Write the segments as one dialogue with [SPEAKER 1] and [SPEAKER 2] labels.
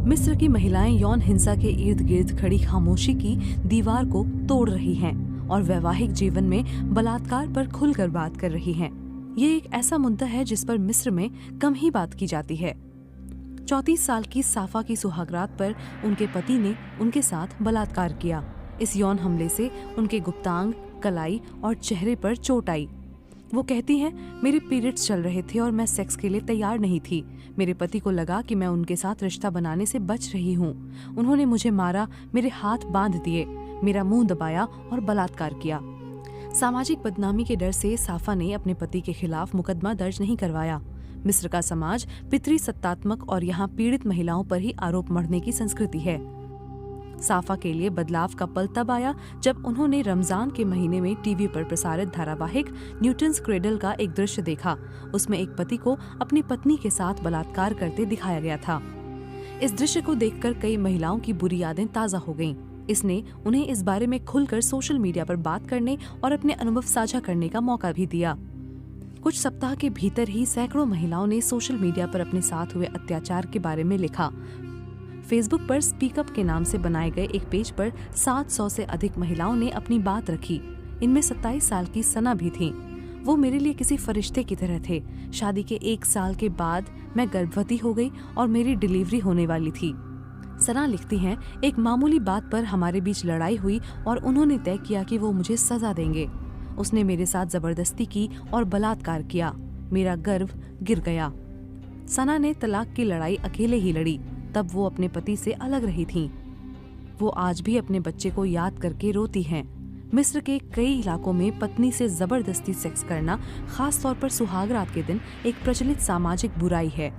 [SPEAKER 1] मिस्र की महिलाएं यौन हिंसा के इर्द गिर्द खड़ी खामोशी की दीवार को तोड़ रही हैं और वैवाहिक जीवन में बलात्कार पर खुलकर बात कर रही हैं। ये एक ऐसा मुद्दा है जिस पर मिस्र में कम ही बात की जाती है। 34 साल की साफा की सुहागरात पर उनके पति ने उनके साथ बलात्कार किया। इस यौन हमले से उनके गुप्तांग, कलाई और चेहरे पर चोट आई। वो कहती हैं, मेरे पीरियड्स चल रहे थे और मैं सेक्स के लिए तैयार नहीं थी। मेरे पति को लगा कि मैं उनके साथ रिश्ता बनाने से बच रही हूँ। उन्होंने मुझे मारा, मेरे हाथ बांध दिए, मेरा मुंह दबाया और बलात्कार किया। सामाजिक बदनामी के डर से साफा ने अपने पति के खिलाफ मुकदमा दर्ज नहीं करवाया। मिस्र का समाज पितृसत्तात्मक और यहाँ पीड़ित महिलाओं पर ही आरोप मढ़ने की संस्कृति है। साफा के लिए बदलाव का पल तब आया जब उन्होंने रमजान के महीने में टीवी पर प्रसारित धारावाहिक न्यूटन्स क्रेडल का एक दृश्य देखा। उसमें एक पति को अपनी पत्नी के साथ बलात्कार करते दिखाया गया था। इस दृश्य को देखकर कई महिलाओं की बुरी यादें ताज़ा हो गईं। इसने उन्हें इस बारे में खुलकर सोशल मीडिया पर बात करने और अपने अनुभव साझा करने का मौका भी दिया। कुछ सप्ताह के भीतर ही सैकड़ों महिलाओं ने सोशल मीडिया पर अपने साथ हुए अत्याचार के बारे में लिखा। फेसबुक पर स्पीक अप के नाम से बनाए गए एक पेज पर 700 से अधिक महिलाओं ने अपनी बात रखी। इनमें 27 साल की सना भी थी। वो मेरे लिए किसी फरिश्ते की तरह थे। शादी के 1 साल के बाद मैं गर्भवती हो गई और मेरी डिलीवरी होने वाली थी। सना लिखती हैं, एक मामूली बात पर हमारे बीच लड़ाई हुई और उन्होंने तय किया कि वो मुझे सजा देंगे। उसने मेरे साथ जबरदस्ती की और बलात्कार किया। मेरा गर्भ गिर गया। सना ने तलाक की लड़ाई अकेले ही लड़ी। तब वो अपने पति से अलग रही थीं। वो आज भी अपने बच्चे को याद करके रोती हैं। मिस्र के कई इलाकों में पत्नी से जबरदस्ती सेक्स करना, खास तौर पर सुहागरात के दिन, एक प्रचलित सामाजिक बुराई है।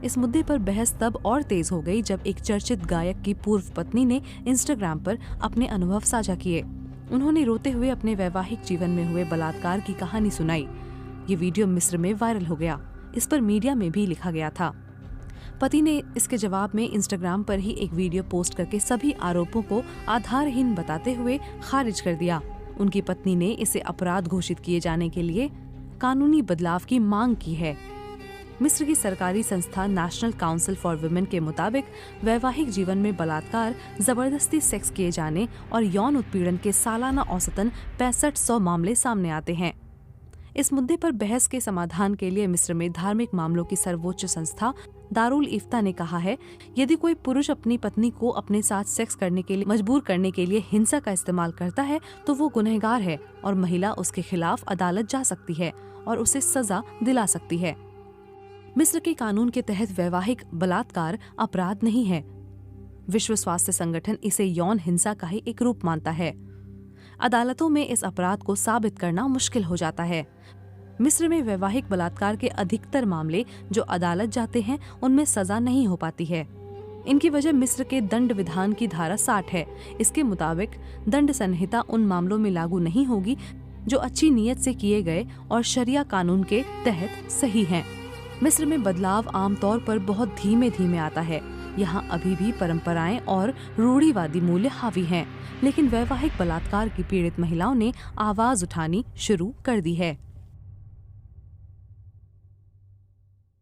[SPEAKER 1] इस मुद्दे पर बहस तब और तेज हो गई जब एक चर्चित गायक की पूर्व पत्नी ने इंस्टाग्राम पर अपने अनुभव साझा किए। उन्होंने रोते हुए अपने वैवाहिक जीवन में हुए बलात्कार की कहानी सुनाई। ये वीडियो मिस्र में वायरल हो गया। इस पर मीडिया में भी लिखा गया था। पति ने इसके जवाब में इंस्टाग्राम पर ही एक वीडियो पोस्ट करके सभी आरोपों को आधारहीन बताते हुए खारिज कर दिया। उनकी पत्नी ने इसे अपराध घोषित किए जाने के लिए कानूनी बदलाव की मांग की है। मिस्र की सरकारी संस्था नेशनल काउंसिल फॉर वुमेन के मुताबिक वैवाहिक जीवन में बलात्कार, जबरदस्ती सेक्स किए जाने और यौन उत्पीड़न के सालाना औसतन 6500 मामले सामने आते हैं। इस मुद्दे पर बहस के समाधान के लिए मिस्र में धार्मिक मामलों की सर्वोच्च संस्था दारुल इफ्ता ने कहा है, यदि कोई पुरुष अपनी पत्नी को अपने साथ सेक्स करने के लिए मजबूर करने के लिए हिंसा का इस्तेमाल करता है तो वो गुनहगार है और महिला उसके खिलाफ अदालत जा सकती है और उसे सजा दिला सकती है। मिस्र के कानून के तहत वैवाहिक बलात्कार अपराध नहीं है। विश्व स्वास्थ्य संगठन इसे यौन हिंसा का ही एक रूप मानता है। अदालतों में इस अपराध को साबित करना मुश्किल हो जाता है। मिस्र में वैवाहिक बलात्कार के अधिकतर मामले जो अदालत जाते हैं उनमें सजा नहीं हो पाती है। इनकी वजह मिस्र के दंड विधान की धारा 60 है। इसके मुताबिक दंड संहिता उन मामलों में लागू नहीं होगी जो अच्छी नीयत से किए गए और शरिया कानून के तहत सही हैं। मिस्र में बदलाव आमतौर पर बहुत धीमे धीमे आता है। यहाँ अभी भी परंपराएं और रूढ़िवादी मूल्य हावी हैं, लेकिन वैवाहिक बलात्कार की पीड़ित महिलाओं ने आवाज उठानी शुरू कर दी है।